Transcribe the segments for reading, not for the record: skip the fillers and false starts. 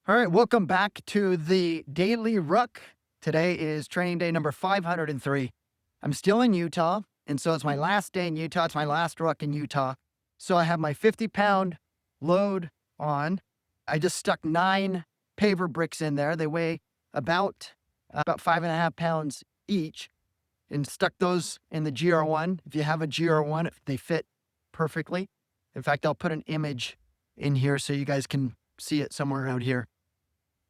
All right, welcome back to the Daily Ruck. Today is training day number 503. I'm still in Utah, and so it's my last day in Utah. It's my last ruck in Utah. So I have my 50-pound load on. I just stuck 9 paver bricks in there. They weigh about 5.5 pounds each, and stuck those in the GR1. If you have a GR1, they fit perfectly. In fact, I'll put an image in here so you guys can see it somewhere around here.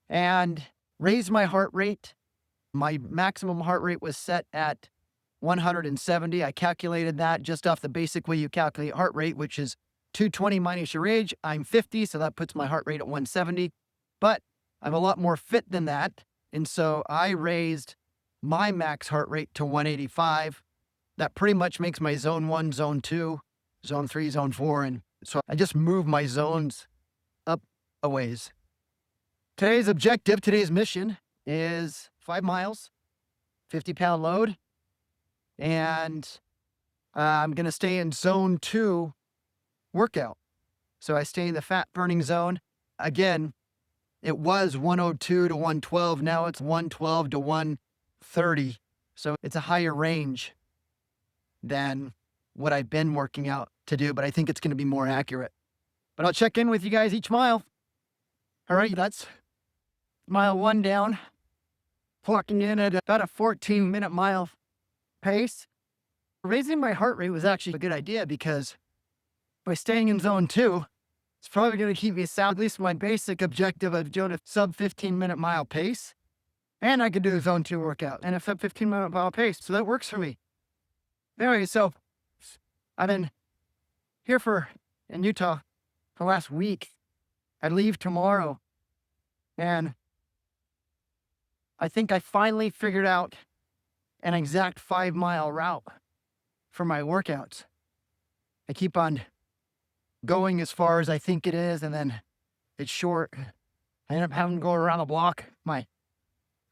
And raised my heart rate. My maximum heart rate was set at 170. I calculated that just off the basic way you calculate heart rate, which is 220 minus your age. I'm 50, so that puts my heart rate at 170. But I'm a lot more fit than that. And so I raised my max heart rate to 185. That pretty much makes my zone 1, zone 2, zone 3, zone 4. And so I just moved my zones up a ways. Today's objective, today's mission is 5 miles, 50-pound load, and I'm going to stay in zone 2 workout. So I stay in the fat burning zone. Again, it was 102 to 112. Now it's 112 to 130. So it's a higher range than what I've been working out to do, but I think it's going to be more accurate. But I'll check in with you guys each mile. All right, that's mile 1 down, clocking in at about a 14-minute mile pace. Raising my heart rate was actually a good idea because by staying in zone 2, it's probably going to keep me south, at least my basic objective of doing a sub 15-minute mile pace. And I could do a zone 2 workout and a sub 15-minute mile pace. So that works for me. Anyway, so I've been here in Utah for the last week. I leave tomorrow, and I think I finally figured out an exact 5-mile route for my workouts. I keep on going as far as I think it is, and then it's short. I end up having to go around the block. I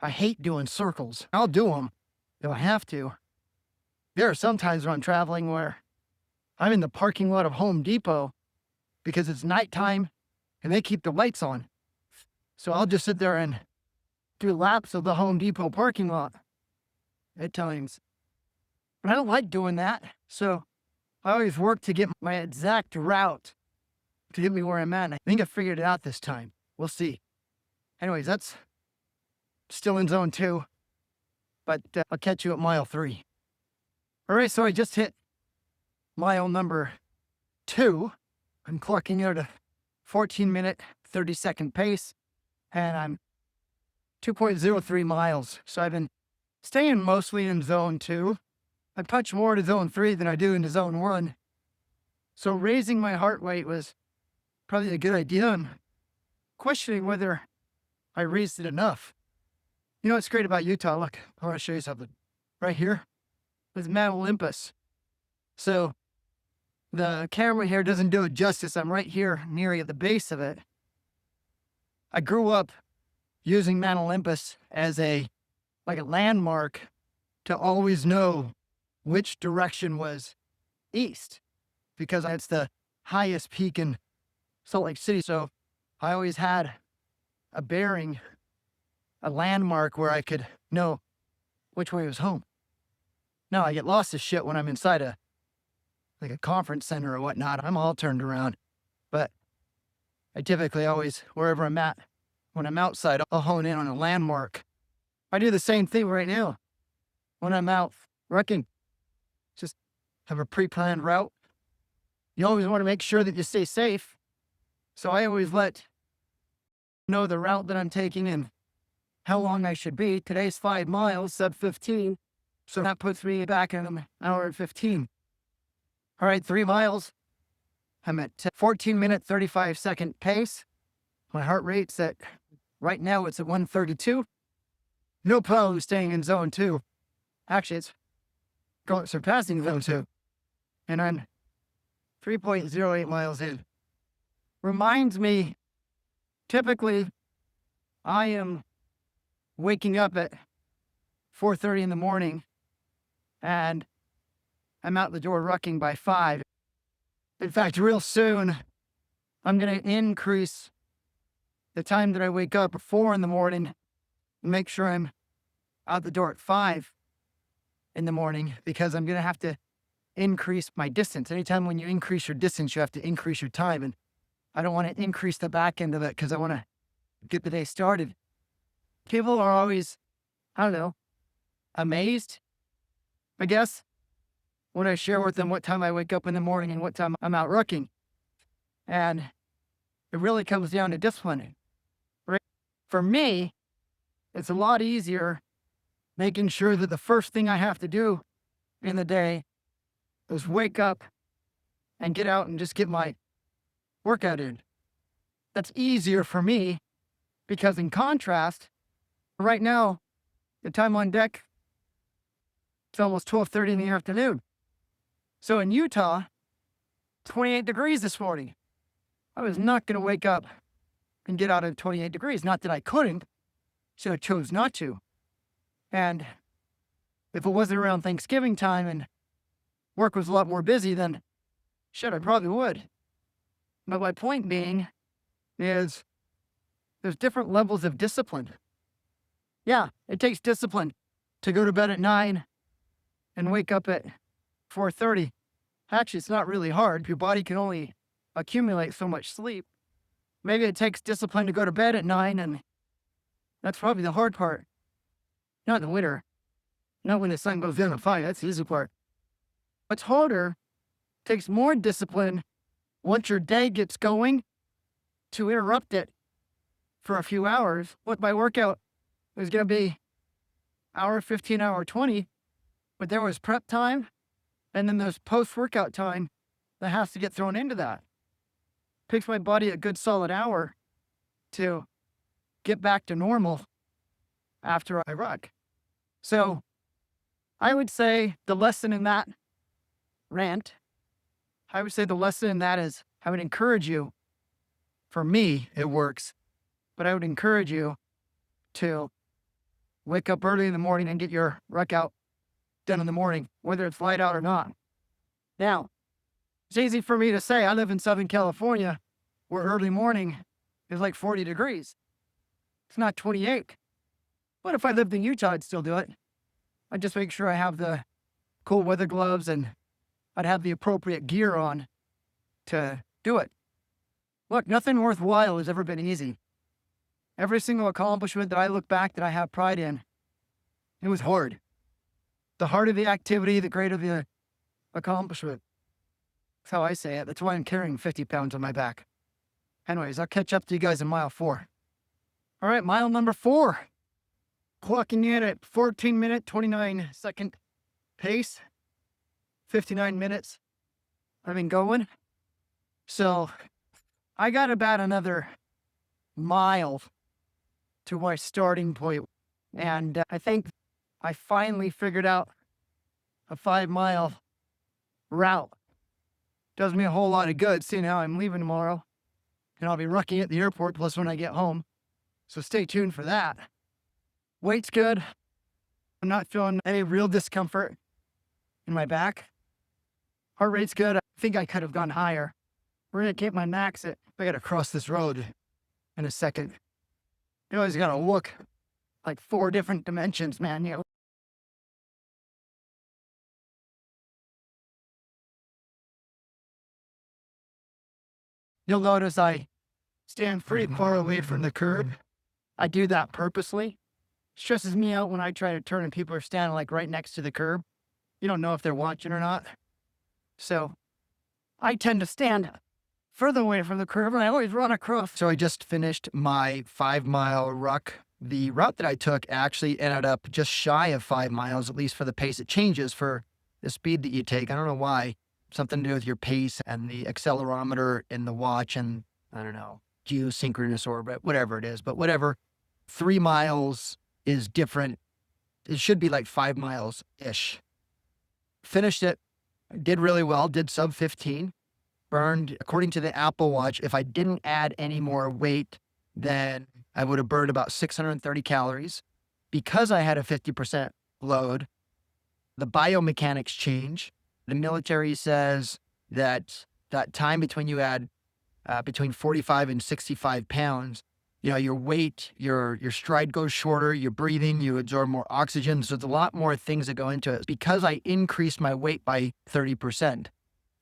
hate doing circles. I'll do them if I have to. There are some times when I'm traveling where I'm in the parking lot of Home Depot because it's nighttime and they keep the lights on. So I'll just sit there and do laps of the Home Depot parking lot at times. But I don't like doing that. So I always work to get my exact route to get me where I'm at. I think I figured it out this time. We'll see. Anyways, that's still in zone 2, but I'll catch you at mile 3. All right, so I just hit mile number 2. I'm clocking out a 14-minute, 30-second pace, and I'm 2.03 miles. So I've been staying mostly in zone 2. I punch more to zone 3 than I do into zone 1. So raising my heart rate was probably a good idea. I'm questioning whether I raised it enough. You know what's great about Utah? Look, I want to show you something. Right here is Mount Olympus. So the camera here doesn't do it justice. I'm right here near at the base of it. I grew up using Mount Olympus as a landmark to always know which direction was east, because it's the highest peak in Salt Lake City. So I always had a bearing, a landmark where I could know which way was home. Now I get lost as shit when I'm inside a conference center or whatnot. I'm all turned around, but I typically always, wherever I'm at, when I'm outside, I'll hone in on a landmark. I do the same thing right now when I'm out rucking. Just have a pre-planned route. You always want to make sure that you stay safe. So I always know the route that I'm taking and how long I should be. Today's 5 miles, sub 15. So that puts me back in an hour and 15. All right, 3 miles. I'm at 14-minute, 35-second pace. My heart rate's right now it's at 132. No problem staying in zone 2. Actually, it's surpassing zone 2. And I'm 3.08 miles in. Reminds me, typically, I am waking up at 4:30 in the morning, and I'm out the door rucking by 5. In fact, real soon, I'm going to increase the time that I wake up at 4 in the morning, make sure I'm out the door at 5 in the morning, because I'm going to have to increase my distance. Anytime when you increase your distance, you have to increase your time. And I don't want to increase the back end of it because I want to get the day started. People are always, I don't know, amazed, I guess, when I share with them what time I wake up in the morning and what time I'm out rucking. And it really comes down to discipline. Right? For me, it's a lot easier making sure that the first thing I have to do in the day is wake up and get out and just get my workout in. That's easier for me because, in contrast, right now, the time on deck, it's almost 12:30 in the afternoon. So in Utah, 28 degrees this morning. I was not going to wake up and get out at 28 degrees. Not that I couldn't, so I chose not to. And if it wasn't around Thanksgiving time and work was a lot more busy, then shit, I probably would. But my point being is there's different levels of discipline. Yeah, it takes discipline to go to bed at 9 and wake up at 4:30. Actually, it's not really hard. Your body can only accumulate so much sleep. Maybe it takes discipline to go to bed at 9, and that's probably the hard part. Not in the winter. Not when the sun goes down at 5. That's the easy part. What's harder takes more discipline once your day gets going to interrupt it for a few hours. What my workout was going to be hour 15, hour 20, but there was prep time, and then there's post-workout time that has to get thrown into that. Takes my body a good solid hour to get back to normal after I ruck. So I would say the lesson in that rant, I would say the lesson in that is I would encourage you, for me, it works, but I would encourage you to wake up early in the morning and get your ruck out done in the morning, whether it's light out or not. Now, it's easy for me to say. I live in Southern California, where early morning is like 40 degrees. It's not 28. But if I lived in Utah, I'd still do it. I'd just make sure I have the cool weather gloves and I'd have the appropriate gear on to do it. Look, nothing worthwhile has ever been easy. Every single accomplishment that I look back that I have pride in, it was hard. The harder the activity, the greater the accomplishment. That's how I say it. That's why I'm carrying 50 pounds on my back. Anyways, I'll catch up to you guys in mile 4. All right, mile number 4. Clocking in at 14-minute, 29-second pace. 59 minutes I've been going. So I got about another mile to my starting point. And I think I finally figured out a 5-mile route. Does me a whole lot of good seeing how I'm leaving tomorrow. And I'll be rucking at the airport plus when I get home. So stay tuned for that. Weight's good. I'm not feeling any real discomfort in my back. Heart rate's good. I think I could have gone higher. We're going to keep my max at, I got to cross this road in a second. You always got to look like 4 different dimensions, man. You know. You'll notice I stand pretty far away from the curb. I do that purposely. Stresses me out when I try to turn and people are standing like right next to the curb. You don't know if they're watching or not. So I tend to stand further away from the curb and I always run across. So I just finished my 5-mile ruck. The route that I took actually ended up just shy of 5 miles, at least for the pace. It changes for the speed that you take. I don't know why. Something to do with your pace and the accelerometer in the watch and, I don't know, geosynchronous orbit, whatever it is. But whatever, 3 miles is different. It should be like 5 miles-ish. Finished it, did really well, did sub-15. Burned, according to the Apple Watch, if I didn't add any more weight, then I would have burned about 630 calories. Because I had a 50% load, the biomechanics change. The military says that that time between you add between 45 and 65 pounds, your weight, your stride goes shorter, you're breathing, you absorb more oxygen. So there's a lot more things that go into it. Because I increased my weight by 30%,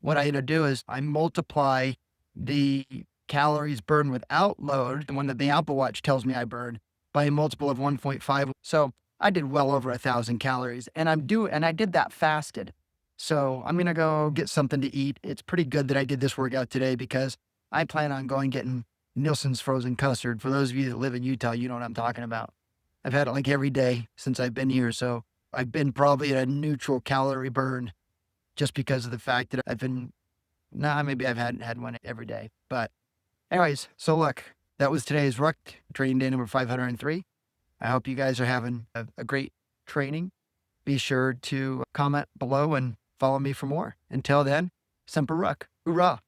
what I had to do is I multiply the calories burned without load, the one that the Apple Watch tells me I burned, by a multiple of 1.5. So I did well over 1,000 calories, and I did that fasted. So I'm gonna go get something to eat. It's pretty good that I did this workout today because I plan on getting Nielsen's frozen custard. For those of you that live in Utah, you know what I'm talking about. I've had it like every day since I've been here, so I've been probably at a neutral calorie burn just because of the fact that maybe I've had one every day. But anyways, so look, that was today's Ruck training day number 503. I hope you guys are having a great training. Be sure to comment below and follow me for more. Until then, Semper Ruck. Hoorah.